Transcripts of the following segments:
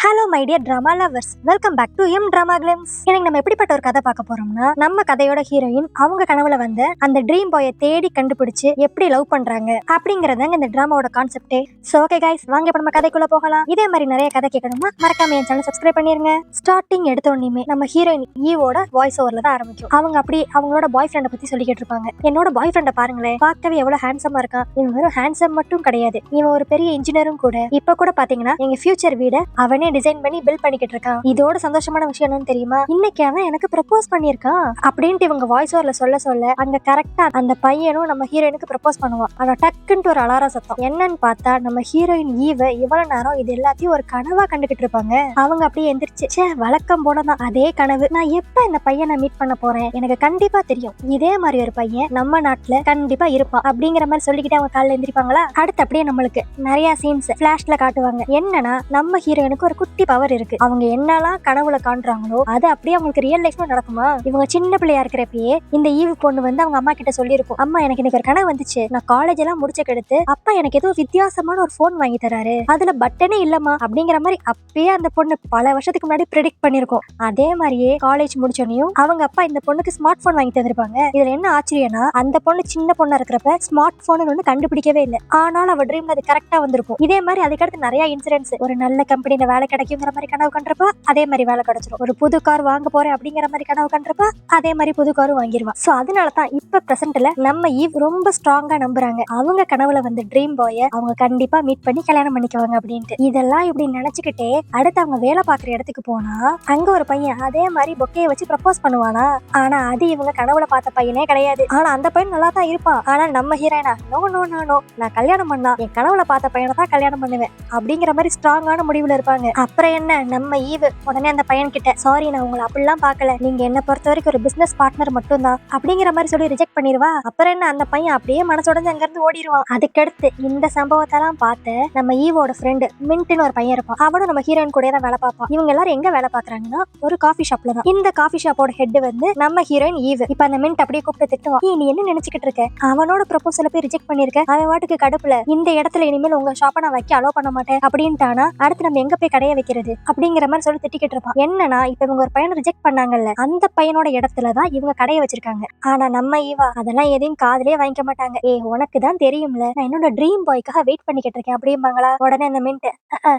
Hello my dear drama lovers, welcome back to M drama glimpse. இன்னைக்கு நம்ம எப்படிப்பட்ட ஒரு கதை பார்க்க போறோம்னா, நம்ம கதையோட ஹீரோயின் அவங்க கனவுல வந்து அந்த ட்ரீம் பாயை தேடி கண்டுபிடிச்சு எப்படி லவ் பண்றாங்க அப்படிங்கறதாங்க இந்த ட்ராமாவோட கான்செப்டே. சோ ஓகே கைஸ், வாங்க இப்ப நம்ம கதைக்குள்ள போகலாம். இதே மாதிரி நிறைய கதை கேட்கணும்னா மறக்காம என் சேனல் சப்ஸ்கிரைப் பண்ணிருங்க. ஸ்டார்டிங் எடுத்த உடனே நம்ம ஹீரோயின் ஈவோட வாய்ஸ் ஓவர்ல தான் ஆரம்பிக்கும். அவங்க அப்படி அவங்களோட பாய் ஃப்ரெண்டை பத்தி சொல்லிக்கிட்டு இருப்பாங்க. என்னோட பாய் ஃப்ரெண்டை பாருங்களேன், பார்க்கவே எவ்வளவு ஹேண்ட்ஸமா இருக்கான். இவன் வெறும் ஹேண்ட்ஸம் மட்டும் கிடையாது, இவன் ஒரு பெரிய இன்ஜினியரும் கூட. இப்ப கூட பாத்தீங்கன்னா எங்க ஃபியூச்சர் வீட அவனே டிசைன் பண்ணி பில்ட் பண்ணிக்கிட்டு இருக்கான். இதோட சந்தோஷமான விஷயம் என்னன்னு தெரியுமா, இன்னைக்கு அவன் எனக்கு ப்ரப்போஸ் பண்ணிருக்கான் அப்படின்ட்டு இவங்க வாய்ஸ் ஓவர்ல சொல்ல அங்க கரெக்டா அந்த பையனும் நம்ம ஹீரோயினுக்கு ப்ரப்போஸ் பண்ணுவான். ஆனா டக்குன்ட்டு ஒரு அலாரம் சத்தம். என்னன்னு பார்த்தா நம்ம ஹீரோயின் ஈவ இவ்வளவு நேரம் இது எல்லாத்தையும் ஒரு கனவா கண்டுகிட்டு இருப்பாங்க. அவங்க அப்படியே எந்திரிச்சு, வழக்கம் போலதான் அதே கனவு, நான் எப்ப இந்த பையனை மீட் பண்ண போறேன், எனக்கு கண்டிப்பா தெரியும் இதே மாதிரி ஒரு பையன் நம்ம நாட்டுல கண்டிப்பா இருப்பான் அப்படிங்கிற மாதிரி சொல்லிக்கிட்டு அவங்க காலைல எந்திரிப்பாங்களா. அடுத்து அப்படியே நம்மளுக்கு நிறைய சீன்ஸ் பிளாஷ்ல காட்டுவாங்க. என்னன்னா நம்ம ஹீரோயினுக்கு ஒரு குட்டி பவர் இருக்கு. அவங்க என்னெல்லாம் கனவுல காண்றாங்களோ அது அப்படியே அவங்களுக்கு ரியல் லைஃப்ல நடக்குமா. இவங்க சின்ன பிள்ளையா இருக்கிறப்பயே இந்த ஈவு பொண்ணு வந்து அவங்க அம்மா கிட்ட சொல்லியிருக்கும், அம்மா எனக்கு இன்னைக்கு ஒரு கனவு வந்துச்சு, நான் காலேஜ் எல்லாம் முடிச்ச கெடுத்து அப்பா எனக்கு ஏதோ வித்தியாசமான ஒரு போன் வாங்கி தராரு, அதுல பட்டனே இல்லம்மா அப்படிங்கிற மாதிரி அப்பயே அந்த பொண்ணு பல வருஷத்துக்கு முன்னாடி ப்ரெடிக்ட் பண்ணிருக்கும். அதே மாதிரியே காலேஜ் முடிச்சோனையும் அவங்க அப்பா இந்த பொண்ணுக்கு ஸ்மார்ட் போன் வாங்கி தந்திருப்பாங்க. இதுல என்ன ஆச்சரியம்னா, அந்த பொண்ணு சின்ன பொண்ணா இருக்கிறப்ப ஸ்மார்ட் போன் ஒண்ணு கண்டுபிடிக்கவே இல்லை. ஆனாலும் அவ ட்ரீம்ல அது கரெக்டா வந்திருக்கும். இதே மாதிரி அதுக்கடுத்து நிறைய இன்சிடென்ட்ஸ், ஒரு நல்ல கம்பெனில வேலை கிடைக்குங்கிற மாதிரி கனவு கண்டப்ப அதே மாதிரி வேலை கிடைச்சிரும். ஒரு புது கார் வாங்க போறேன் அப்படிங்கிற மாதிரி கனவு கண்டப்ப அதே மாதிரி புது காரும் வாங்கிடுவா. சோ அதனாலதான் இப்ப பிரசன்ட்ல நம்ம ஈவ் ரொம்ப ஸ்ட்ராங்கா நம்புறாங்க அவங்க கனவுல வந்து ட்ரீம் பாய அவங்க கண்டிப்பா மீட் பண்ணி கல்யாணம் பண்ணிக்குவாங்க அப்படின்ட்டு. இதெல்லாம் இப்படி நினைச்சுக்கிட்டே அடுத்து அவங்க வேலை பார்க்குற இடத்துக்கு போனா அங்க ஒரு பையன் அதே மாதிரி பொக்கையை வச்சு ப்ரப்போஸ் பண்ணுவானா. ஆனா அது இவங்க கனவுல பார்த்த பையனே கிடையாது. ஆனா அந்த பையன் நல்லா தான் இருப்பான். ஆனா நம்ம ஹீரோயினா நோ நோ நோ நோ, நான் கல்யாணம் பண்ணா என் கனவுல பார்த்த பையனை தான் கல்யாணம் பண்ணுவேன் அப்படிங்கிற மாதிரி ஸ்ட்ராங்கான முடிவுல இருப்பாங்க. அப்புறம் என்ன, நம்ம ஈவு உடனே அந்த பையன் கிட்ட, சாரி நான் உங்களை அப்படிலாம் பார்க்கல, நீங்க என்ன பொறுத்த வரைக்கும் ஒரு பிசினஸ் பார்ட்னர் மட்டும் தான் அப்படிங்கிற மாதிரி சொல்லி ரிஜெக்ட் பண்ணிடுவா. அப்புறம் என்ன, அந்த பையன் அப்படியே மனசோடஞ்சு அங்க இருந்து ஓடிடுவான். அதுக்கடுத்து இந்த சம்பவத்தெல்லாம் பார்த்து நம்ம ஈவோட ஃப்ரெண்டு மின்ட்னு ஒரு பையன் இருப்பான். அவனும் நம்ம ஹீரோயின் கூட தான் வேலை பார்ப்பான். இவங்க எல்லாரும் எங்க வேலை பாக்குறாங்கன்னா ஒரு காஃபி ஷாப்ல தான். இந்த காஃபி ஷாப்போட ஹெட் வந்து நம்ம ஹீரோயின் ஈவு. இப்ப அந்த மின்ட் அப்படியே கூப்பிட்டு திட்டுவான், நீ என்ன நினைச்சுக்கிட்டு இருக்க, அவனோட ப்ரொபோசல போய் ரிஜெக்ட் பண்ணிருக்க, அவன் வாட்டுக்கு கடுப்புல இந்த இடத்துல இனிமேல் உங்க ஷாப்பை நான் வைக்க அலோ பண்ண மாட்டேன் அப்படின்ட்டானா அடுத்து நம்ம எங்க போய் கடையை வைக்கிறது அப்படிங்கிற மாதிரி சொல்லி திட்டிக்கிட்டு இருப்பான். என்னன்னா இப்ப இவங்க ஒரு பையனை ரிஜெக்ட் பண்ணாங்கல்ல, அந்த பையனோட இடத்துலதான் இவங்க கடையை வச்சிருக்காங்க. ஆனா நம்ம ஈவா அதெல்லாம் எதையும் காதலே வாங்கிக்க மாட்டாங்க. உனக்கு தான் தெரியும்ல, நான் என்னோட ட்ரீம் பாய்க்காக வெயிட் பண்ணிக்கிட்டு இருக்கேன் அப்படிம்பாங்களா. உடனே அந்த மின்ட்,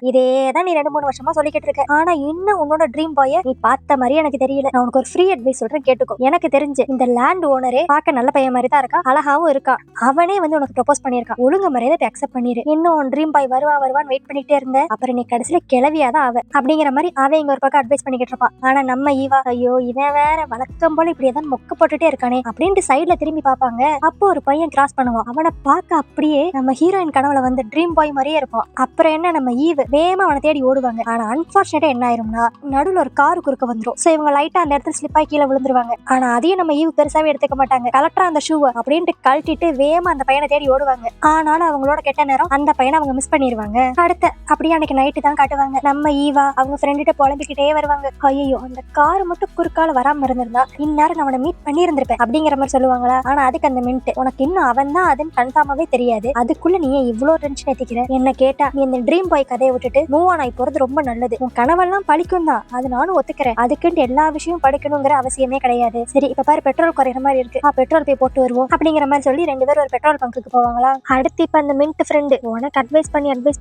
இதேதான் நீ 2-3 வருஷமா சொல்லிக்கிட்டு இருக்க, ஆனா இன்னும் உன்னோட ட்ரீம் பாய நீ பார்த்த மாதிரி எனக்கு தெரியல. நான் உனக்கு ஒரு ஃப்ரீ அட்வைஸ் சொல்றேன் கேட்டுக்கோ. எனக்கு தெரிஞ்சு இந்த லேண்ட் ஓனரே பார்க்க நல்ல பையன் மாதிரி தான் இருக்கான், அழகாவும் இருக்கான், அவனே வந்து உனக்கு ப்ரொபோஸ் பண்ணிருக்கான், ஒழுங்கு மரியாதை அக்செப்ட் பண்ணிரு. இன்னும் உன் ட்ரீம் பாய் வருவான்னு வெயிட் பண்ணிட்டே இருந்த, அப்புறம் நீ கடைசியில கிளவியாதான் அவ அப்படிங்கிற மாதிரி அவன் இங்க ஒரு பக்கம் அட்வைஸ் பண்ணிக்கிட்டு இருப்பான். ஆனா நம்ம ஈவா, ஐயோ இவன் வேற வழக்கம் போல இப்படி ஏதாவது மொக்க போட்டுட்டே இருக்கானே அப்படின்ட்டு சைட்ல திரும்பி பாப்பாங்க. அப்போ ஒரு பையன் கிராஸ் பண்ணுவான். அவனை பார்க்க அப்படியே நம்ம ஹீரோயின் கனவுல வந்து ட்ரீம் பாய் மாதிரியே இருப்பான். அப்புறம் என்ன, நம்ம ஈவ் வேகமா அவனை தேடி ஓடுவாங்க. ஆனா அன்பார்ச்சுனேட்டா என்ன ஆயிரும்னா, நடுவுல ஒரு காரு குறுக்க வந்துரும். சோ இவங்க லைட்டா அந்த இடத்துல ஸ்லிப் ஆகி கீழே விழுந்துருவாங்க. ஆனா அதையும் நம்ம ஈவ் பெருசாவே எடுத்துக்க மாட்டாங்க. கலெக்டரா அந்த ஷூவை அப்படின்ட்டு கழட்டிட்டு வேகமா அந்த பையனை தேடி ஓடுவாங்க. ஆனாலும் அவங்களோட கெட்ட நேரம் அந்த பையனை அவங்க மிஸ் பண்ணிடுவாங்க. அடுத்த அப்படியே அன்னைக்கு நைட்டு தான் காட்டுவாங்க. நம்ம ஈவா அவங்க ஃப்ரெண்ட்ட புலம்பிக்கிட்டே வருவாங்க, ஐயோ அந்த கார் மட்டும் குறுக்கால வராம இருந்திருந்தா இந்நேரம் நான் அவனை மீட் பண்ணி இருந்திருப்பேன் அப்படிங்கிற மாதிரி சொல்லுவாங்களா. ஆனா அதுக்கு அந்த மின்ட், உனக்கு இன்னும் அவன் தான் அதுன்னு கன்ஃபார்மாவே தெரியாது, அதுக்குள்ள நீ இவ்வளவு டென்ஷன் ஏத்திக்கிற, என்ன கேட்டா நீ இந்த ட்ரீம் பாய் கதையை விட்டுட்டு மூவ் ஆன் ஆகி போறது ரொம்ப நல்லது. உன் கனவெல்லாம் பழிக்கும் தான், அது நானும் ஒத்துக்கிறேன், அதுக்குன்ட்டு எல்லா விஷயமும் படிக்கணுங்கிற அவசியமே கிடையாது. சரி இப்ப பாரு பெட்ரோல் குறையிற மாதிரி இருக்கு, பெட்ரோல் போய் போட்டு வருவோம் அப்படிங்கிற மாதிரி சொல்லி 2 பேரும் ஒரு பெட்ரோல் பங்குக்கு போவாங்களா. அடுத்து இப்ப அந்த மின்ட் ஃப்ரெண்டு உனக்கு அட்வைஸ்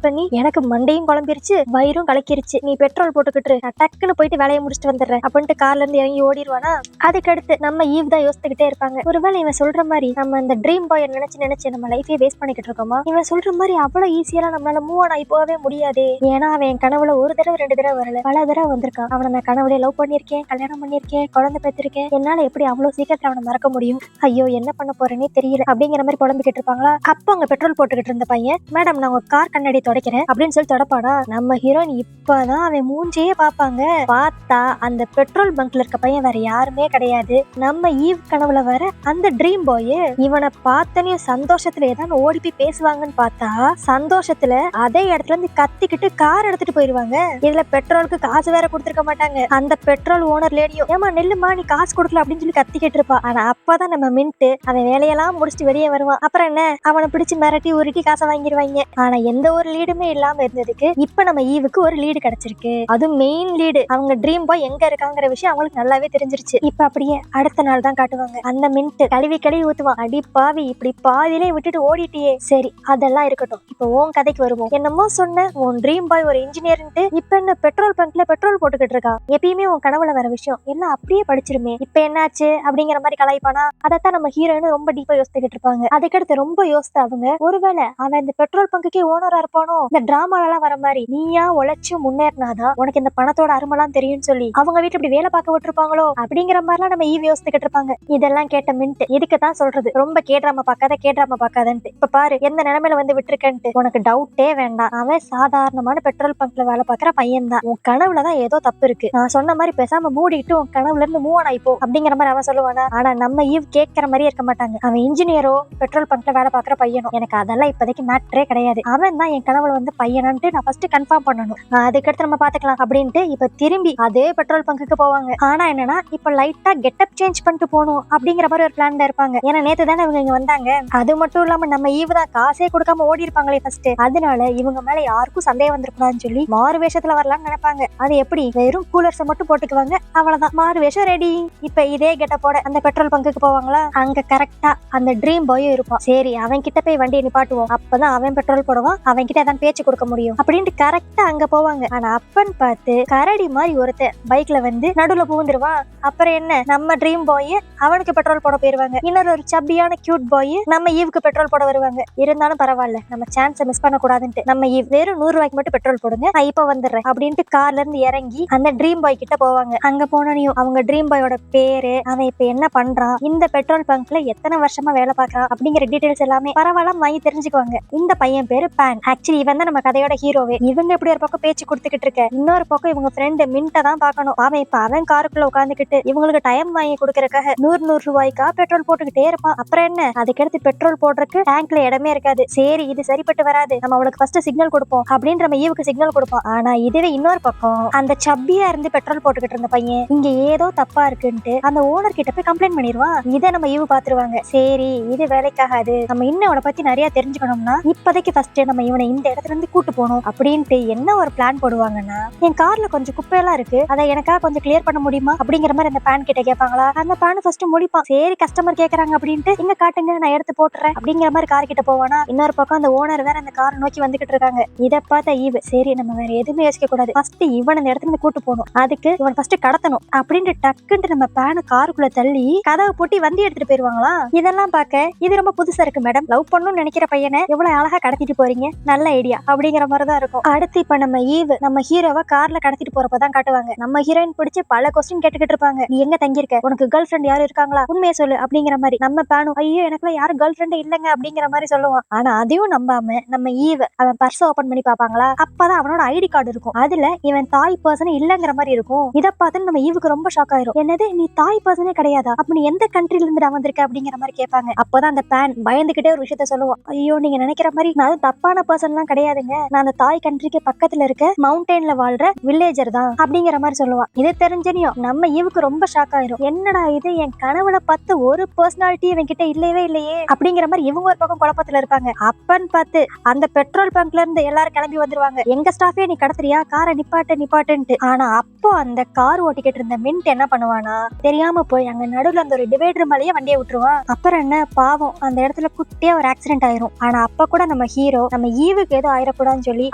பண்ணி எனக்கு மண்டையும் குழம்பிருச்சு, வயிறும் கலக்கிருச்சு, நீ பெட்ரோல் போட்டுக்கிட்டு நான் டக்குன்னு போயிட்டு வேலையை முடிச்சுட்டு வந்துடுறேன் அப்படின்ட்டு கார்ல இருந்து இறங்கி ஓடிடுவானா. அதுக்கடுத்து நம்ம ஈவ் தான் யோசிச்சுக்கிட்டே இருப்பாங்க, ஒருவேளை இவன் சொல்ற மாதிரி நம்ம இந்த ட்ரீம் பாய் நினைச்சு நம்ம லைஃபே வேஸ்ட் பண்ணிக்கிட்டு இருக்கோமா, இவன் சொல்ற மாதிரி அவ்வளவு ஈஸியா நம்மளால மூவ் ஆன் ஆகி போகவே முடியாது. ஏன்னா அவன் என் கனவுல ஒரு தடவை 2 தடவை வரல, பல தடவை வந்திருக்கான். அவனை நான் கனவுல லவ் பண்ணிருக்கேன், கல்யாணம் பண்ணிருக்கேன், குழந்தை பெற்றிருக்கேன், என்னால எப்படி அவ்வளவு சீக்கிரத்துல அவனை மறக்க முடியும், ஐயோ என்ன பண்ண போறேன்னே தெரியல அப்படிங்கிற மாதிரி புலம்பிக்கிட்டு இருப்பாங்களா. அப்ப அங்க பெட்ரோல் போட்டுக்கிட்டு இருந்த பையன், மேடம் நான் உங்க கார் கண்ணாடி துடைக்கிறேன் அப்படின்னு சொல்லி தொடப்பானா. நம்ம ஹீரோயின் இப்பதான் அவன் மூஞ்சையே பாப்பாங்க. பார்த்தா அந்த பெட்ரோல் பங்க்ல இருக்க பையன் வேற யாருமே கிடையாது, நம்ம ஈவ் கனவுல வர அந்த ட்ரீம் பாய். இவனை பார்த்தனையும் சந்தோஷத்துல ஏதாவது ஓடி போய் பேசுவாங்கன்னு பார்த்தா சந்தோஷத்துல அதே இடத்துல இருந்து கத்திக்கிட்டு கார் எடுத்துட்டு போயிருவாங்க. இதுல பெட்ரோலுக்கு காசு வேற கொடுத்துருக்க மாட்டாங்க. அந்த பெட்ரோல் ஓனர் லேடியும், ஏமா நெல்லுமா நீ காசு கொடுக்கல அப்படின்னு சொல்லி கத்திக்கிட்டு இருப்பா. ஆனா அப்பதான் நம்ம மின்ட் அவன் வேலையெல்லாம் முடிச்சுட்டு வெளியே வருவான். அப்புறம் என்ன, அவனை பிடிச்சு மிரட்டி உருட்டி காசை வாங்கிடுவாங்க. ஆனா எந்த ஒரு லீடுமே இல்லாம இருந்ததுக்கு இப்ப நம்ம ஈவுக்கு ஒரு லீடு கிடைச்சிருக்கு, அதுவும் மெயின் லீடு. அவங்க ட்ரீம் பாய் எங்க இருக்காங்கிற விஷயம் அவங்களுக்கு நல்லாவே தெரிஞ்சிருச்சு. இப்ப அப்படியே அடுத்த நாள் தான் காட்டுவாங்க. அந்த மின்ட் கழுவி ஊத்துவான். அடி பாவி, இப்படி பாதியிலே விட்டுட்டு ஓடிட்டியே. சரி, அதெல்லாம் இருக்கட்டும். இப்ப உன் கதைக்கு வருவோம். என்னமோ சொன்ன உன் ட்ரீம் பாய் ஒரு இன்ஜினியர்ன்ட்டு இப்ப என்ன பெட்ரோல் பங்க்ல பெட்ரோல் போட்டுக்கிட்டு இருக்கா? எப்பயுமே உன் கனவுல வர விஷயம் எல்லாம் அப்படியே படிச்சிருமே, இப்ப என்னாச்சு அப்படிங்கிற மாதிரி கலாய்ப்பானா. அதைத்தான் நம்ம ஹீரோயின் ரொம்ப டீப்பா யோசிச்சுக்கிட்டு இருப்பாங்க. அதுக்கடுத்து ரொம்ப யோசித்த அவங்க, ஒருவேளை அவன் இந்த பெட்ரோல் பங்குக்கே ஓனரா இருப்பானோ, இந்த டிராமால எல்லாம் வர மாதிரி நீயா உழைச்சு முன்னேறினாதான் உனக்கு இந்த பணத்தோட அருமெல்லாம் தெரியும்னு சொல்லி அவங்க வீட்டுல இப்படி வேலை பார்க்க விட்டுருப்பாங்களோ அப்படிங்கிற மாதிரிலாம் நம்ம ஈவ் யோசிச்சுக்கிட்டு இருப்பாங்க. இதெல்லாம் கேட்ட மின்ட் இதுக்குதான் சொல்றது, ரொம்ப கேட்ராம பார்க்காதன்ட்டு. இப்ப பாரு எந்த நிலைமையில வந்து விட்டுருக்கன்ட்டு. உனக்கு டவுட்டே வேண்டாம், அவன் சாதாரணமான பெட்ரோல் பங்க்ல வேலை பார்க்கற பையன் தான். உன் கனவுலதான் ஏதோ தப்பு இருக்கு. நான் சொன்ன மாதிரி பேசாம மூடிட்டு உன் கனவுல இருந்து மூவ் ஆன் ஆயிப்போ அப்படிங்கிற மாதிரி அவன் சொல்லுவானா. ஆனா நம்ம ஈவ் கேட்கற மாதிரியே இருக்க மாட்டாங்க. அவன் இன்ஜினியரோ பெட்ரோல் பங்க்ல வேலை பார்க்கற பையனோ எனக்கு அதெல்லாம் இப்போதைக்கு மேட்டரே கிடையாது. அவன் தான் என் கனவுல வந்து பையனான்ட்டு நான் ஃபர்ஸ்ட் கன்ஃபார்ம் பண்ணணும், அதுக்கடுத்து நம்ம பாத்துக்கலாம் அப்படின்ட்டு இப்ப திரும்பி அதே பெட்ரோல் பங்குக்கு போவாங்க. ஆனா என்னன்னா இப்ப லைட்டா கெட்டப் சேஞ்ச் பண்ணிட்டு போகணும் அப்படிங்கிற மாதிரி ஒரு பிளான்ல இருப்பாங்க. ஏன்னா நேத்து தானே இவங்க இங்க வந்தாங்க. அது மட்டும் இல்லாம நம்ம ஈவ் தான் காசே கொடுக்காம ஓடி இருப்பாங்களே ஃபர்ஸ்ட். அதனால இவங்க மேல யாருக்கும் சந்தேகம் வந்துருக்கூடாதுன்னு சொல்லி மாறு வேஷத்துல வரலாம்னு நினைப்பாங்க. அது எப்படி, வெறும் கூலர்ஸை மட்டும் போட்டுக்குவாங்க, அவ்வளவுதான், மாறு வேஷம் ரெடி. இப்ப இதே கெட்டப்போட அந்த பெட்ரோல் பங்குக்கு போவாங்களா. அங்க கரெக்டா அந்த ட்ரீம் பாயும் இருப்பான். சரி, அவன் கிட்ட போய் வண்டியை நிப்பாட்டுவோம், அப்பதான் அவன் பெட்ரோல் போடுவான், அவன் கிட்ட தான் பேச்சு கொடுக்க முடியும் அப்படின்ட்டு கரெக்டா அங்க போவாங்க. ஆனா அப்பன்னு பார்த்து கரடி மாதிரி ஒருத்தன் பைக்ல வந்து நடுவுல புகுந்துருவான். அப்புறம் என்ன, நம்ம ட்ரீம் பாய் அவனுக்கு பெட்ரோல் போட போயிருவாங்க. இன்னொரு ஒரு சப்பியான கியூட் பாய் நம்ம ஈவுக்கு பெட்ரோல் போட வருவாங்க. இருந்தாலும் பரவாயில்ல, நம்ம சான்ஸை மிஸ் பண்ண கூடாதுன்ட்டு நம்ம ஈவ் வெறும் 100 ரூபாய்க்கு மட்டும் பெட்ரோல் போடுங்க, நான் இப்ப வந்துடுறேன் அப்படின்ட்டு கார்ல இருந்து இறங்கி அந்த ட்ரீம் பாய் கிட்ட போவாங்க. அங்க போனோனையும் அவங்க ட்ரீம் பாயோட பேரு, அவன் இப்ப என்ன பண்றான், இந்த பெட்ரோல் பங்க்ல எத்தனை வருஷமா வேலை பார்க்கறான் அப்படிங்கிற டீடைல்ஸ் எல்லாமே பரவாயில்ல வாங்கி தெரிஞ்சுக்குவாங்க. இந்த பையன் பேரு பேன். ஆக்சுவலி இவன் தான் நம்ம கதையோட ஹீரோவே. இவங்க இப்படி ஒரு பக்கம் பேச்சு கொடுத்துக்கிட்டு இருக்க, இன்னொரு பக்கம் இவங்க ஃப்ரெண்டு மின்ட்ட தான் பார்க்கணும். அவன் இப்ப அவன் காருக்குள்ள உட்காந்துக்கிட்டு இவங்களுக்கு டைம் வாங்கி கொடுக்கறக்காக 100 ரூபாய்க்கா பெட்ரோல் போட்டுக்கிட்டே இருப்பான். அப்புறம் என்ன, அதுக்கடுத்து பெட்ரோல் போடுறதுக்கு டேங்க்ல இடமே இருக்காது. சரி, இது சரிப்பட்டு வராது, நம்ம அவளுக்கு ஃபர்ஸ்ட் சிக்னல் கொடுப்போம் அப்படின்னு நம்ம ஈவுக்கு சிக்னல் கொடுப்போம். ஆனா இதுவே இன்னொரு பக்கம் அந்த சப்பியா இருந்து பெட்ரோல் போட்டுக்கிட்டு இருந்த பையன் இங்க ஏதோ தப்பா இருக்குன்ட்டு அந்த ஓனர் கிட்ட போய் கம்ப்ளைண்ட் பண்ணிடுவான். இதை நம்ம ஈவு பாத்துருவாங்க. சரி, இது வேலைக்காகாது, நம்ம இன்னும் அவனை பத்தி நிறைய தெரிஞ்சுக்கணும்னா இப்போதைக்கு ஃபர்ஸ்ட் நம்ம இவனை இந்த இடத்துல இருந்து கூட்டு போகணும் அப்படின்ட்டு என்ன ஒரு பிளான் போடுவாங்கன்னா, என் கார்ல கொஞ்சம் குப்பையெல்லாம் இருக்கு, அதை எனக்காக கொஞ்சம் கிளியர் பண்ண முடியுமா அப்படிங்கிற மாதிரி அந்த பேன் கிட்ட கேட்பாங்களா. அந்த பேன் ஃபர்ஸ்ட் முடிப்பான். சரி, கஸ்டமர் கேக்குறாங்க அப்படின்ட்டு இங்க காட்டுங்க, நான் எடுத்து போட்டுறேன் அப்படிங்கிற மாதிரி கார் கிட்ட போவானா. இன்னொரு பக்கம் அந்த ஓனர் வேற அந்த காரை நோக்கி வந்துகிட்டு இருக்காங்க. இதை பார்த்த ஈவ், சரி நம்ம வேற எதுவுமே யோசிக்க கூடாது, ஃபர்ஸ்ட் இவன் இந்த இடத்துல இருந்து கூட்டு போகணும், அதுக்கு இவன் ஃபர்ஸ்ட் கடத்தணும் அப்படின்ட்டு டக்குன்ட்டு நம்ம பேனு காருக்குள்ள தள்ளி கதவை போட்டி வண்டி எடுத்துட்டு போயிருவாங்களா. இதெல்லாம் பார்க்க இது ரொம்ப புதுசா இருக்கு மேடம், லவ் பண்ணணும்னு நினைக்கிற பையனை எவ்வளவு அழகா கடத்திட்டு போறீங்க, நல்ல ஐடியா அப்படிங்கிற மாதிரிதான் இருக்கும். அடுத்து இப்ப நம்ம ஈவ் நம்ம ஹீரோவை கார்ல கடத்திட்டு போறப்பதான் காட்டுவாங்க. நம்ம ஹீரோயின் பிடிச்சு பல கொஸ்டின் கேட்டுக்கிட்டு இருப்பாங்க. நீ எங்க தங்கியிருக்க, உனக்கு கேர்ள் ஃப்ரெண்ட் யாரும் இருக்காங்களா, உண்மையை சொல்லு அப்படிங்கிற மாதிரி. நம்ம பேனு, ஐயோ எனக்குலாம் யாரும் கேர்ள் ஃப்ரெண்ட் இல்லங்க அப்படிங்கிற மாதிரி சொல்லுவான். ஆனா அதையும் நம்பாம நம்ம ஈவ் அவன் பர்ஸ் ஓபன் பண்ணி பாப்பாங்களா. அப்பதான் அவனோட ஐடி கார்டு இருக்கும், அதுல இவன் தாய் பர்சன் இல்லங்கிற மாதிரி இருக்கும். இதை பார்த்து நம்ம ஈவுக்கு ரொம்ப ஷாக் ஆயிரும். என்னது, நீ தாய் பர்சனே கிடையாதா, அப்ப நீ எந்த கண்ட்ரில இருந்து வந்திருக்க அப்படிங்கிற மாதிரி கேட்பாங்க. அப்பதான் அந்த பேன் பயந்துகிட்டே ஒரு விஷயத்த சொல்லுவான். ஐயோ, நீங்க நினைக்கிற மாதிரி நான் தப்பான பர்சன் எல்லாம் கிடையாதுங்க, நான் அந்த தாய் கண்ட்ரிக்கு பக்கத்துல இருக்க மவுண்டன்ல வாழ்ற வில்லேஜர் தான் அப்படிங்கிற மாதிரி சொல்லுவான். இது தெரிஞ்சனியும் நம்ம ஈவுக்கு ரொம்ப ஷாக் ஆயிரும். என்னடா இது, என் கனவுல பார்த்து ஒரு பர்சனாலிட்டி இவன் கிட்ட இல்லவே இல்லையே அப்படிங்கிற மாதிரி இவங்க ஒரு பக்கம் குழப்பத்துல இருப்பாங்க. அப்பன்னு பார்த்து அந்த பெட்ரோல் பங்க்ல இருந்து எல்லாரும் கிளம்பி வந்துருவாங்க. எங்க ஸ்டாஃபே நீ கடத்துறியா, காரை நிப்பாட்டுன்ட்டு. ஆனா அப்போ அந்த கார் ஓட்டிக்கிட்டு இருந்த மின்ட் என்ன பண்ணுவானா, தெரியாம போய் அங்க நடுவுல அந்த ஒரு டிவைடர் மேலேயே வண்டியை விட்டுருவான். அப்புறம் என்ன, பாவம் அந்த இடத்துல குட்டியா ஒரு ஆக்சிடென்ட் ஆயிரும். ஆனா அப்ப கூட நம்ம ஹீரோ நம்ம ஈவுக்கு ஏதோ ஆயிரக்கூடாதுன்னு சொல்லி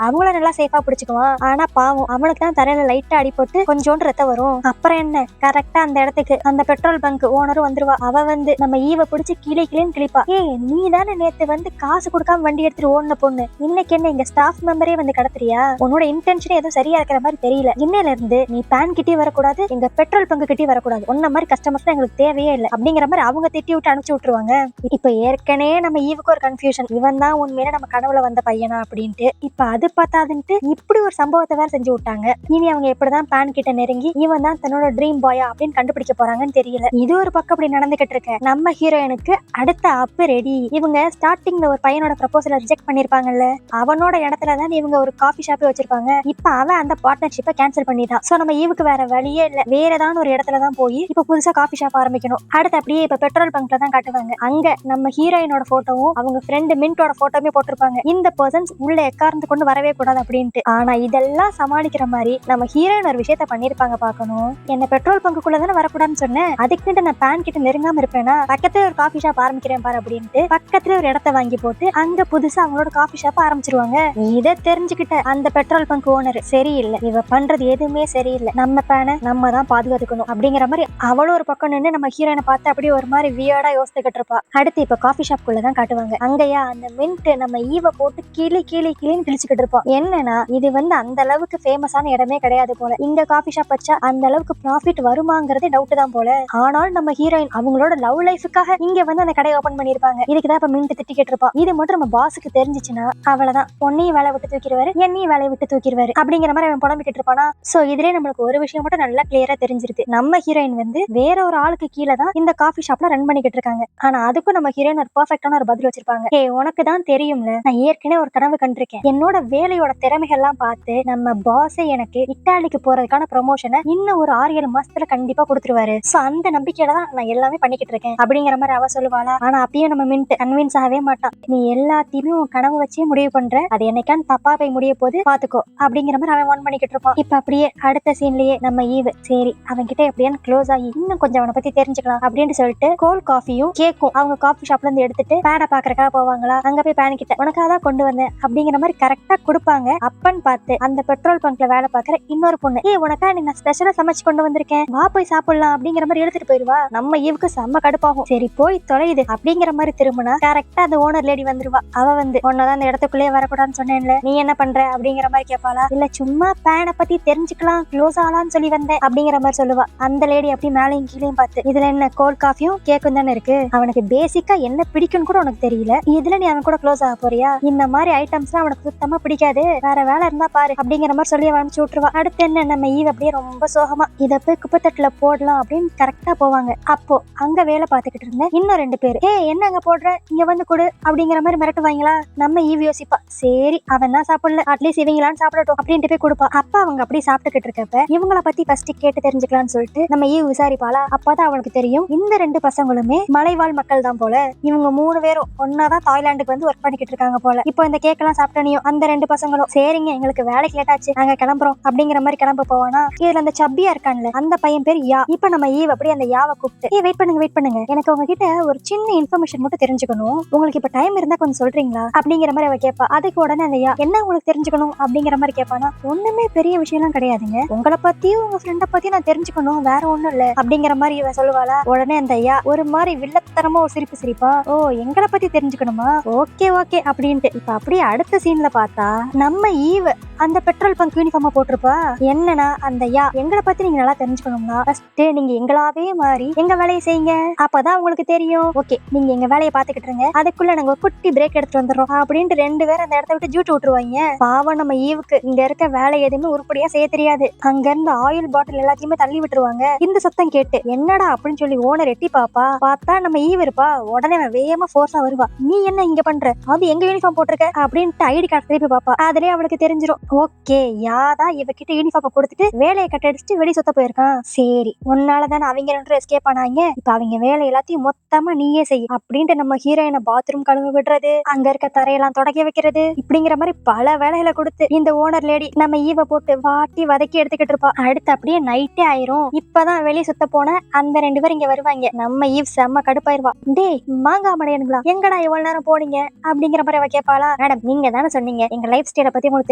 அவங்கள நல்லா சேஃபா பிடிச்சுக்குவான். ஆனா பாவம் அவனுக்கு தான் தரையில லைட்டா அடிபட்டு கொஞ்சோண்டு ரத்தம் வரும். அப்புறம் என்ன, கரெக்டா அந்த இடத்துக்கு அந்த பெட்ரோல் பங்க் ஓனரும் வந்துருவா. அவ வந்து நம்ம ஈவை பிடிச்சி கிளின்னு கிளிப்பா. நீ தானே நேத்து வந்து காசு கொடுக்காம வண்டி எடுத்துட்டு ஓடின பொண்ணு, இன்னைக்கு என்ன இங்க ஸ்டாஃப் மெம்பரே வந்து கடத்துறியா, உன்னோட இன்டென்ஷன் எதுவும் சரியா இருக்கிற மாதிரி தெரியல, இன்னையில இருந்து நீ பேன் கிட்டே வரக்கூடாது, எங்க பெட்ரோல் பங்கு கிட்டே வரக்கூடாது, உன்ன மாதிரி கஸ்டமர்ஸ் எங்களுக்கு தேவையே இல்லை அப்படிங்கிற மாதிரி அவங்க திட்டி விட்டு அனுப்பிச்சு விட்டுருவாங்க. இப்ப ஏற்கனவே நம்ம ஈவுக்கு ஒரு கன்ஃபியூஷன், இவன் தான் உண்மையில நம்ம கனவுல வந்த பையனா அப்படின்ட்டு. இப்ப அது பார்த்தாதுன்ட்டு இப்படி ஒரு சம்பவத்தை வேற செஞ்சு விட்டாங்க. இனி அவங்க எப்படிதான் பேன் கிட்ட நெருங்கி இவன் தான் தன்னோட ட்ரீம் பாயா அப்படின்னு கண்டுபிடிக்க போறாங்கன்னு தெரியல. இது ஒரு பக்கம் அப்படி நடந்துகிட்டு இருக்க, நம்ம ஹீரோயினுக்கு அடுத்த அப்பு ரெடி. இவங்க ஸ்டார்டிங்ல ஒரு பையனோட ப்ரப்போசலை ரிஜெக்ட் பண்ணிருப்பாங்கல்ல, அவனோட இடத்துலதான் இவங்க ஒரு காஃபி ஷாப்பே வச்சிருப்பாங்க. இப்ப அவன் அந்த பார்ட்னர்ஷிப்பை கேன்சல் பண்ணிட்டான். சோ நம்ம ஈவுக்கு வேற வழியே இல்ல, வேற ஏதாவது ஒரு இடத்துலதான் போய் இப்ப புதுசா காஃபி ஷாப் ஆரம்பிக்கணும். அடுத்து அப்படியே இப்ப பெட்ரோல் பங்க்ல தான் காட்டுவாங்க. அங்க நம்ம ஹீரோயினோட போட்டோவும் அவங்க ஃப்ரெண்டு மின்ட்டோட போட்டோமே போட்டிருப்பாங்க. இந்த பர்சன்ஸ் உள்ள எக்கார்ந்து கொண்டு வரவே கூடாது அப்படின்ட்டு. ஆனா இதெல்லாம் சமாளிக்கிற மாதிரி நம்ம ஹீரோயின் ஒரு விஷயத்த பண்ணிருப்பாங்க பாக்கணும். என்ன பெட்ரோல் பங்குக்குள்ள தானே வரக்கூடாதுன்னு சொன்னேன், அதுக்கிட்ட நான் பேன் கிட்ட நெருங்காம இருப்பேனா, பக்கத்துல ஒரு காஃபி ஷாப் ஆரம்பிக்கிறேன் பாரு அப்படின்ட்டு பக்கத்துல ஒரு இடத்த வாங்கி போட்டு அங்க புதுசா அவங்களோட காஃபி ஷாப் ஆரம்பிச்சிருவாங்க. இதை தெரிஞ்சுக்கிட்ட அந்த பெட்ரோல் பங்க் ஓனர் சரியில்லை, இவ பண்றது எதுவுமே சரியில்லை, நம்ம பேனை நம்ம தான் பாதுகாத்துக்கணும் அப்படிங்கிற மாதிரி அவளும் ஒரு பக்கம் நின்று நம்ம ஹீரோயினை பார்த்து அப்படியே ஒரு மாதிரி வியர்டா யோசிச்சுக்கிட்டு இருப்பா. அடுத்து இப்ப காஃபி ஷாப்குள்ளதான் காட்டுவாங்க. அங்கயா அந்த மின்ட் நம்ம ஈவ போட்டு கிளின்னு கிழிச்சுக்கிட்டு இருப்போம். என்னன்னா இது அந்த அளவுக்கு ஃபேமஸான இடமே கிடையாது போல, இங்க காஃபி ஷாப் வச்சா அந்த அளவுக்கு ப்ராஃபிட் வருமாங்கிறதே டவுட் தான் போல. ஆனாலும் நம்ம ஹீரோயின் அவங்களோட லவ் லைஃபுக்காக இங்க அந்த கடையை ஓபன் பண்ணிருப்பாங்க. இதுக்குதான் இப்ப மின்ட் திட்டிக்கிட்டு இருப்பான். இது மட்டும் நம்ம பாஸுக்கு தெரிஞ்சிச்சுன்னா அவ்வளவுதான், பொண்ணையும் வேலை விட்டு தூக்கிடுவாரு, என்னையும் வேலையை விட்டு தூக்கிடுவாரு அப்படிங்கிற மாதிரி அவன் புலம்பிக்கிட்டு இருப்பானா. சோ இதுலயே நம்மளுக்கு ஒரு விஷயம் மட்டும் நல்லா கிளியரா தெரிஞ்சிருது, நம்ம ஹீரோயின் வேற ஒரு ஆளுக்கு கீழே தான் இந்த காஃபி ஷாப்ல ரன் பண்ணிக்கிட்டு இருக்காங்க. ஆனா அதுக்கும் நம்ம ஹீரோயின் ஒரு பெர்ஃபெக்டான ஒரு பதில் வச்சிருப்பாங்க. ஏ உனக்கு தான் தெரியும்ல, நான் ஏற்கனவே ஒரு கனவு கண்டிருக்கேன், என்னோட வேலையோட திறமைகள் எல்லாம் பார்த்து நம்ம பாஸே எனக்கு இட்டாலிக்கு போறதுக்கான ப்ரொமோஷனை இன்னும் ஒரு 6-7 மாசத்துல கண்டிப்பா கொடுத்துருவாரு. சோ அந்த நம்பிக்கையில தான் நான் எல்லாமே பண்ணிக்கிட்டு இருக்கேன் அப்படிங்கிற மாதிரி அவ சொல்லுவாளா. ஆனா அப்பயும் நம்ம மின்ட் கன்வின்ஸ் ஆகவே மாட்டான். நீ எல்லாத்தையுமே உன் கனவு வச்சே முடிவு பண்ற, அது என்னைக்கான்னு தப்பா போய் முடிய போது பாத்துக்கோ அப்படிங்கிற மாதிரி அவன் ஒன் பண்ணிக்கிட்டு இருப்பான். இப்ப அப்படியே அடுத்த சீன்லயே நம்ம ஈவு சரி அவன் கிட்ட எப்படியான்னு க்ளோஸ் ஆகி இன்னும் கொஞ்சம் அவனை பத்தி தெரிஞ்சுக்கலாம் அப்படின்னு சொல்லிட்டு கோல்ட் காஃபியும் கேக்கும் அவங்க காஃபி ஷாப்ல இருந்து எடுத்துட்டு பேனை பாக்குறக்காக போவாங்களா. அங்க போய் பேன் கிட்ட உனக்காக தான் கொண்டு வந்தேன் அப்படிங்கிற மாதிரி கரெக்டா கொடுப்பாங்க. அப்பன்னு பார்த்து அந்த பெட்ரோல் பங்க்ல வேலை பாக்குற இன்னொரு பொண்ணு, ஏ உனக்கா நீ நான் ஸ்பெஷலா சமைச்சு கொண்டு வந்திருக்கேன், வா போய் சாப்பிடலாம் அப்படிங்கிற மாதிரி எடுத்துட்டு போயிருவா. நம்ம ஈவுக்கு செம்ம கடுப்பாகும். சரி போய் தொலையுது அப்படிங்கிற மாதிரி திரும்பினா கரெக்டா அந்த ஓனர் லேடி வந்துருவா. அவ உன்னதான் அந்த இடத்துக்குள்ளே வரக்கூடாதுன்னு சொன்னேன்ல, நீ என்ன பண்ற அப்படிங்கிற மாதிரி கேட்பாளா. இல்ல சும்மா பேனை பத்தி தெரிஞ்சுக்கலாம் க்ளோஸ் ஆகலாம்னு சொல்லி வந்தேன் அப்படிங்கிற மாதிரி சொல்லுவா. அந்த லேடி அப்படி மேலையும் கீழையும் பார்த்து, இதுல என்ன கோல்ட் காஃபியும் கேக்கும் தானே இருக்கு, அவனுக்கு பேசிக்கா என்ன பிடிக்கும்னு கூட உனக்கு தெரியல, இதுல நீ அவன் கூட க்ளோஸ் ஆக போறியா, இந்த மாதிரி ஐட்டம்ஸ்லாம் அவனுக்கு சுத்தமா பிடிக்காது, வேற வேலை இருந்தா பாரு அப்படிங்கிற மாதிரி சொல்லி அனுப்பிச்சு விட்டுருவா. அடுத்து என்ன நம்ம ஈவ் அப்படியே ரொம்ப சோகமா இதை போய் குப்பைத்தட்டுல போடலாம் அப்படின்னு கரெக்டா போவாங்க. அப்போ அங்க வேலை பார்த்துக்கிட்டு இருந்த இன்னும் 2 பேர், ஏ என்ன அங்க போடுற, இங்க கொடு அப்படிங்கிற மாதிரி மிரட்டுவாங்களா. நம்ம ஈவ் யோசிப்பா, சரி அவன் தான் சாப்பிடல, அட்லீஸ்ட் இவங்களான்னு சாப்பிடட்டும் அப்படின்ட்டு போய் கொடுப்பா. அப்ப அவங்க அப்படி சாப்பிட்டுக்கிட்டு இருக்கப்ப இவங்கள பத்தி ஃபர்ஸ்ட் கேட்டு தெரிஞ்சுக்கலாம்னு சொல்லிட்டு நம்ம ஈவ் விசாரிப்பாளா. அப்பதான் அவனுக்கு தெரியும் இந்த 2 பசங்களுமே மலைவாழ் மக்கள் தான் போல, இவங்க 3 பேரும் ஒன்னாதான் தாய்லாந்துக்கு ஒர்க் பண்ணிக்கிட்டு இருக்காங்க போல. இப்போ இந்த கேக் எல்லாம் சாப்பிட்டனையும் அந்த 2 பசங்களும் சரிங்க எங்களுக்கு வேலைக்கு லேட் ஆச்சு நாங்க கிளம்புறோம் அப்படிங்கிற மாதிரி கிளம்ப போவானா. இதுல அந்த சப்பியா இருக்கான்ல அந்த பையன் பேர் யா. இப்ப நம்ம ஈவ் அப்படி அந்த யாவை கூப்பிட்டு, ஏ வெயிட் பண்ணுங்க எனக்கு உங்ககிட்ட ஒரு சின்ன இன்ஃபர்மேஷன் மட்டும் தெரிஞ்சுக்கணும், உங்களுக்கு இப்ப டைம் இருந்தா கொஞ்சம் சொல்றீங்களா அப்படிங்கிற மாதிரி அவ கேட்பா. அதுக்கு உடனே அந்த யா, என்ன உங்களுக்கு தெரிஞ்சுக்கணும் அப்படிங்கிற மாதிரி கேட்பானா. ஒண்ணுமே பெரிய விஷயம் எல்லாம் கிடையாதுங்க, உங்களை பத்தியும் உங்க ஃப்ரெண்ட பத்தியும் நான் தெரிஞ்சுக்கணும், வேற ஒண்ணும் இல்ல அப்படிங்கிற மாதிரி இவ சொல்லுவாளா. உடனே அந்த யா ஒரு மாதிரி வில்லத்தனமா ஒரு சிரிப்பு சிரிப்பா. ஓ எங்களை பத்தி தெரிஞ்சுக்கணுமா, ஓகே ஓகே அப்படின்ட்டு. இப்ப அப்படியே அடுத்த சீன்ல பார்த்தா நம்ம ஈவ் அந்த பெட்ரோல் பங்க் யூனிஃபார்மா போட்டிருப்பா. என்னன்னா அந்த யா எங்களை பத்தி நீங்க நல்லா தெரிஞ்சுக்கணும்னா ஃபர்ஸ்ட் நீங்க எங்களாவே மாறி எங்க வேலையை செய்யுங்க, அப்பதான் உங்களுக்கு தெரியும். ஓகே நீங்க எங்க வேலையை பாத்துக்கிட்டு இருங்க, அதுக்குள்ள நாங்க ஒரு குட்டி பிரேக் எடுத்துட்டு வந்துடுறோம் அப்படின்ட்டு 2 பேரும் அந்த இடத்த விட்டு ஜூட்டு விட்டுருவாங்க. பாவம் நம்ம ஈவுக்கு இங்க இருக்க வேலை எதுவுமே உருப்படியா செய்ய தெரியாது. அங்க இருந்து ஆயில் பாட்டில் எல்லாத்தையுமே தள்ளி விட்டுருவாங்க. இந்த சத்தம் கேட்டு என்னடா அப்படின்னு சொல்லி ஓனர் எட்டி பாப்பா. பார்த்தா நம்ம ஈவ் இருப்பா. உடனே வேகமா ஃபோர்ஸா வருவா. நீ என்ன இங்க பண்ற, அது எங்க யூனிஃபார்ம் போட்டிருக்க அப்படின்ட்டு ஐடி கார்டு திருப்பி பாப்பா. அதுலயே அவளுக்கு தெரிஞ்சிடும், ஓகே யாதா இவகிட்ட யூனிஃபார்ம் கொடுத்துட்டு வேலையை கட்டடிச்சுட்டு வெளி சுத்த போயிருக்கான். சரி உன்னாலதானே அவங்க 2 எஸ்கேப் ஆனாங்க, இப்ப அவங்க வேலை எல்லாத்தையும் மொத்தமா நீயே செய் அப்படின்ட்டு நம்ம ஹீரோயினை பாத்ரூம் கழுவ விடுறது, அங்க இருக்க தரையெல்லாம் தொடக்க வைக்கிறது, இப்படிங்கிற மாதிரி பல வேலைகளை கொடுத்து இந்த ஓனர் லேடி நம்ம ஈவ போட்டு வாட்டி வதக்கி எடுத்துக்கிட்டு இருப்பா. அடுத்து அப்படியே நைட்டே ஆயிரும். இப்பதான் வெளியே சுத்த போன அந்த 2 பேர் இங்க வருவாங்க. நம்ம ஈவ் செம்ம கடுப்பாயிருவா. டேய் மாங்காமடையனுங்களா எங்கடா இவ்வளவு நேரம் போனீங்க அப்படிங்கிற மாதிரி அவ கேட்பாளா. மேடம் நீங்க தானே சொன்னீங்க எங்க லைஃப் ஸ்டைலை பத்தி உங்களுக்கு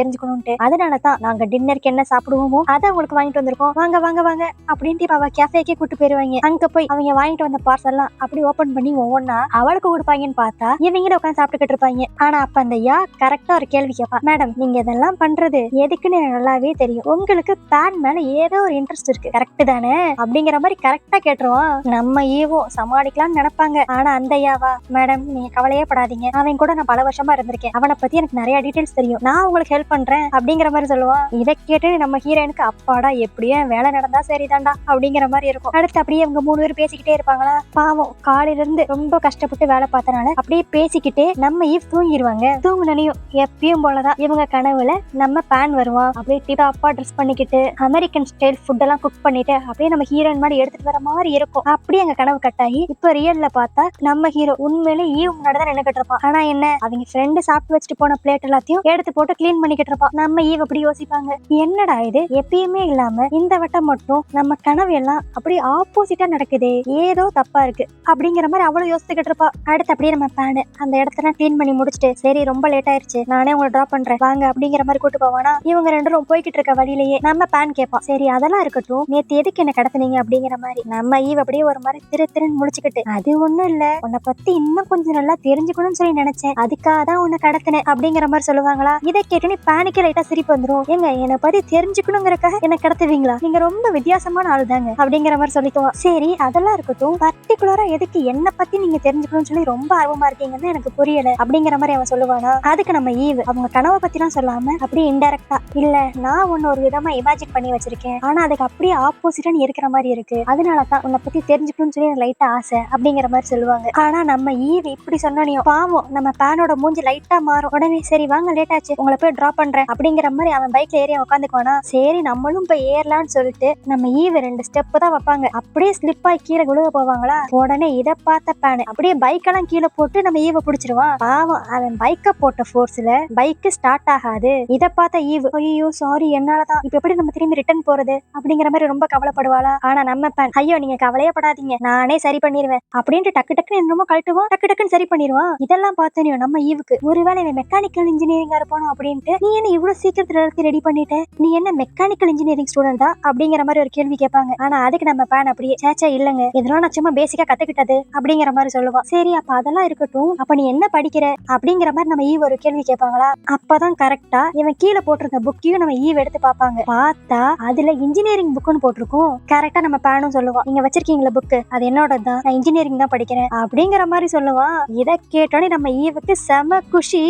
தெரிஞ்சுக்கணும்ட்டு, அதனாலதான் நாங்க டின்னருக்கு என்ன சாப்பிடுவோமோ அதை உங்களுக்கு வாங்கிட்டு வந்திருக்கோம், வாங்க வாங்க வாங்க அப்படின்ட்டு அவ கேஃபேக்கே கூட்டு போயிருவாங்க. அங்க போய் அவங்க வாங்கிட்டு வந்த பார்சல் எல்லாம் அப்படி ஓபன் பண்ணி ஒவ்வொன்னா அவளுக்கு கொடுப்பாங்கன்னு பார்த்தா இவங்க உட்காந்து சாப்பிட்டுக்கிட்டு இருப்பாங்க. ஆனா அப்ப அந்த யா கரெக்டா ஒரு கேள்வி கேட்பா. மேடம் நீங்க இதெல்லாம் பண்றது எதுக்குன்னு எனக்கு நல்லாவே தெரியும், உங்களுக்கு பேன் மேல ஏதோ ஒரு இன்ட்ரெஸ்ட் இருக்கு கரெக்ட் தானே அப்படிங்கிற மாதிரி கரெக்டா கேட்டுருவான். நம்ம ஈவோ சமாளிக்கலாம்னு நினைப்பாங்க. ஆனா அந்த யாவா, மேடம் நீங்க கவலையே படாதீங்க, அவன் கூட நான் பல வருஷமா இருந்திருக்கேன், அவனை பத்தி எனக்கு நிறைய டீடைல்ஸ் தெரியும், நான் உங்களுக்கு ஹெல்ப் பண்றேன் அப்படிங்கிற மாதிரி சொல்லுவான். இதை கேட்டு நம்ம ஹீரோயினுக்கு அப்பாடா எப்படியே வேலை நடந்தா சரிதான்டா அப்படிங்கிற மாதிரி இருக்கும். அடுத்து அப்படியே இவங்க 3 பேர் பேசிக்கிட்டே இருப்பாங்களா. பாவம் காலையில இருந்து ரொம்ப கஷ்டப்பட்டு வேலை பார்த்தனால அப்படியே பேசிக்கிட்டே நம்ம ஈவ் தூங்கிடுவாங்க. தூங்குனையும் எப்பயும் போலதான் இவங்க கனவுல நம்ம பேன் வருவான். அப்படியே டிடாப்பா ட்ரெஸ் பண்ணிக்கிட்டு அமெரிக்கன் ஸ்டைல் ஃபுட் எல்லாம் குக் பண்ணிட்டு அப்படியே நம்ம ஹீரோயின் மாதிரி எடுத்துட்டு வர மாதிரி இருக்கும். அப்படியே அங்க கனவு கட்டாகி இப்ப ரியல்ல பார்த்தா நம்ம ஹீரோ உண்மையிலே ஈவ் முன்னாடிதான் நின்னுக்கிட்டு இருப்பான். ஆனா என்ன அவங்க ஃப்ரெண்டு சாப்பிட்டு வச்சுட்டு போன பிளேட் எல்லாத்தையும் எடுத்து போட்டு கிளீன் பண்ணிக்கிட்டு இருப்பான். நம்ம ஈவ் அப்படி யோசிப்பாங்க, என்னடா இது எப்பயுமே இல்லாம இந்த வட்டம் மட்டும் நம்ம கனவு எல்லாம் அப்படி ஆப்போசிட்டா நடக்குதே, ஏதோ தப்பா இருக்கு அப்படிங்கிற மாதிரி அவளும் யோசிச்சுக்கிட்டு இருப்பா. அடுத்து அப்படியே நம்ம பேனு அந்த இடத்துல கிளீன் பண்ணி முடிச்சுட்டு, சரி ரொம்ப லேட் ஆயிருச்சு, நானே உங்களை டிராப் பண்றேன் வாங்க அப்படிங்கிற மாதிரி கூட்டு போவானா. இவங்க ரெண்டும் போய்கிட்டு இருக்க வழியிலேயே நம்ம பேன் கேட்பான், சரி அதெல்லாம் இருக்கட்டும், நேத்து எதுக்கு என்ன கடத்துனீங்க அப்படிங்கிற மாதிரி. நம்ம ஈவ் அப்படியே ஒரு மாதிரி திருன்னு முடிச்சுக்கிட்டு, அது ஒண்ணும் இல்ல, உன்னை பத்தி இன்னும் கொஞ்சம் நல்லா தெரிஞ்சுக்கணும்னு சொல்லி நினைச்சேன், அதுக்காக தான் உன்னை கடத்தினேன் அப்படிங்கிற மாதிரி சொல்லுவாங்களா. இதை கேட்டு பேனுக்கே லைட்டா சிரிப்பு வந்துரும். ஏங்க என்னை பத்தி தெரிஞ்சுக்கணுங்கிறக்காக என்ன கடத்துவீங்களா, நீங்க ரொம்ப வித்தியாசமான ஆள் தாங்க அப்படிங்கிற மாதிரி சொல்லிக்குவோம். சரி அதெல்லாம் இருக்கட்டும், பர்டிகுலரா எதுக்கு என்ன பத்தி நீங்க தெரிஞ்சுக்கணும்னு சொல்லி ரொம்ப ஆர்வமா இருக்கீங்கன்னு எனக்கு புரியல அப்படிங்கிற மாதிரி அவன் சொல்லுவானா. அதுக்கு நம்ம ஈவ் அவங்க கனவை பத்தி எல்லாம் சொல்லாம அப்படியே இன்டைரக்டா, இல்ல நான் உன்ன ஒரு விதமா இமேஜின் பண்ணி வச்சிருக்கேன், ஆனா அதுக்கு அப்படியே ஆப்போசிட்டா இருக்கிற மாதிரி இருக்கு, அதனாலதான் உன்னை பத்தி தெரிஞ்சுக்கணும்னு சொல்லி லைட்டா ஆசை அப்படிங்கிற மாதிரி சொல்லுவாங்க. ஆனா நம்ம ஈவ் இப்படி சொன்னோனையும் பாவம் நம்ம பேனோட மூஞ்சி லைட்டா மாறும். உடனே சரி வாங்க லேட் ஆச்சு, உங்களை போய் டிராப் பண்றேன் அப்படிங்கிற மாதிரி அவன் பைக்ல ஏறி உட்காந்துக்குவானா. சரி நம்மளும் போய் ஏறலான்னு சொல்லிட்டு நம்ம ஈவ் 2 ஸ்டெப் தான் வைப்பாங்க, அப்படியே ஸ்லிப் ஆகி கீழே விழுக போவாங்களா. உடனே இதை பார்த்த பேனு அப்படியே பைக்கெல்லாம் கீழே போட்டு நம்ம ஈவ பிடிச்சிருவான். பாவம் அவன் பைக்க போட்ட ஃபோர்ஸ்ல பைக் ஸ்டார்ட் ஆகாது. இதை பார்த்த ஈவ், ஐயோ சாரி என்னாலதான், இப்ப எப்படி நம்ம திரும்பி ரிட்டர்ன் போறது அப்படிங்கிற மாதிரி ரொம்ப கவலைப்படுவாளா. ஆனா நம்ம பேன், ஐயோ நீங்க கவலையப்படாதீங்க நானே சரி பண்ணிடுவேன் அப்படின்ட்டு டக்கு டக்குன்னு என்னமோ கழட்டுவான், டக்கு டக்குன்னு சரி பண்ணிடுவான். இதெல்லாம் பார்த்தனியோ நம்ம ஈவுக்கு ஒருவேளை இவன் மெக்கானிக்கல் இன்ஜினியரிங்கா இருப்பானோ அப்படின்ட்டு, நீ என்ன இவ்வளவு சீக்கிரத்துல ரெடி பண்ணிட்ட, நீ என்ன மெக்கானிக்கல் இன்ஜினியரிங் ஸ்டூடெண்டா அப்படிங்கிற மாதிரி ஒரு கேள்வி கேட்பாங்க. ஆனா அதுக்கு நம்ம பேன் அப்படியே, சேச்சா இல்லங்க இதெல்லாம் நான் சும்மா பேசிக்கா கத்துக்கிட்டது அப்படிங்கிற மாதிரி சொல்லுவான். சரி அப்ப அதெல்லாம் இருக்கட்டும், அப்ப நீ என்ன படிக்கிற அப்படிங்கிற மாதிரி நம்ம ஈவ் ஒரு கேள்வி கேட்பாங்களா. அப்பதான் கரெக்டா இவன் கீழே போட்டிருந்த புக்கையும் நம்ம ஈவ் எடுத்து பார்ப்பாங்க. பார்த்தா அதுல இன்ஜினியரிங் புக்குன்னு போட்டிருக்கும். கரெக்டா நம்ம பேனும் சொல்லுவான், நீங்க வச்சிருக்கீங்களா புக்கு, அது என்னோட தான், நான் இன்ஜினியரிங் தான் படிக்கிறேன் அப்படிங்கிற மாதிரி சொல்லுவான். இதை கேட்டோன்னே நம்ம ஈவுக்கு செம குஷி.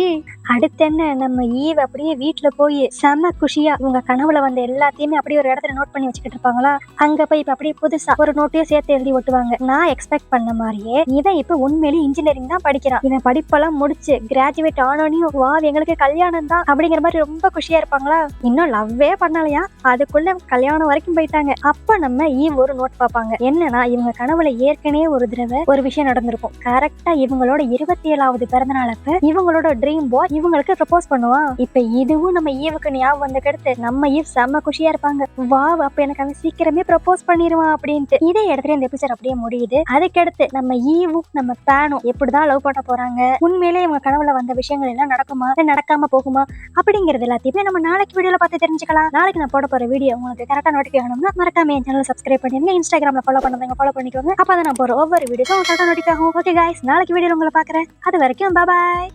அடுத்து என்ன, நம்ம ஈவ் அப்படியே வீட்டுல போய் செம குஷியா உங்க கனவுல வந்த எல்லாத்தையுமே அப்படியே ஒரு இடத்துல நோட் பண்ணி வச்சுக்கிட்டு இருப்பாங்களா. அங்க போய் இப்ப அப்படியே புதுசா ஒரு நோட்டையும் சேர்த்து எழுதி ஒட்டுவாங்க. நான் எக்ஸ்பெக்ட் பண்ண மாதிரியே இவன் இப்ப உண்மையிலேயே இன்ஜினியரிங் தான் படிக்கிறான். இவன் படிப்பெல்லாம் முடிச்சு கிராஜுவேட் ஆனோனையும் வா எங்களுக்கு கல்யாணம் தான் அப்படிங்கிற மாதிரி ரொம்ப குஷியா இருப்பாங்களா. இன்னும் லவ்வே பண்ணலையா, அதுக்குள்ள கல்யாணம் வரைக்கும் போயிட்டாங்க. அப்ப நம்ம ஈவ் ஒரு நோட் பார்ப்பாங்க. என்னன்னா இவங்க கனவுல ஏற்கனவே ஒரு தடவை ஒரு விஷயம் நடந்திருக்கும். கரெக்டா இவங்களோட 27வது பிறந்த நாள் அப்ப இவங்களோட ட்ரீம் பாய் இவங்களுக்கு ப்ரப்போஸ் பண்ணுவான். இப்ப இதுவும் நம்ம ஈவுக்கு ஞாபகம் வந்து கெடுத்து நம்ம ஈவ் செம்ம குஷியா இருப்பாங்க. வா அப்ப எனக்கு அவன் சீக்கிரமே ப்ரப்போஸ் பண்ணிடுவான் அப்படின்ட்டு. இதே இடத்துல இந்த எபிசோட் அப்படியே முடியுது. அதுக்கடுத்து நம்ம ஈவும் நம்ம பேனும் எப்படிதான் லவ் பண்ண போறாங்க, உண்மையிலேயே இவங்க கனவுல வந்த விஷயங்கள் எல்லாம் நடக்குமா நடக்காம போகுமா அப்படிங்கறது எல்லாத்தையுமே நம்ம நாளைக்கு வீடியோல பார்த்து தெரிஞ்சுக்கலாம். நாளைக்கு நான் போட போற வீடியோ உங்களுக்கு கரெக்டா நோட்டிஃபிகேஷன் ஆகணும்னா மறக்காம என் சேனலை சப்ஸ்கிரைப் பண்ணிருங்க. இன்ஸ்டாகிராம்ல ஃபாலோ பண்ணாதவங்க ஃபாலோ பண்ணிக்கோங்க. அப்பதான் நான் போற ஒவ்வொரு வீடியோஸும் கரெக்டா நோட்டிஃபிகேஷன் ஆகும். ஓகே गाइस, நாளைக்கு வீடியோல உங்களை பாக்குறேன். அது வரைக்கும் பாய்.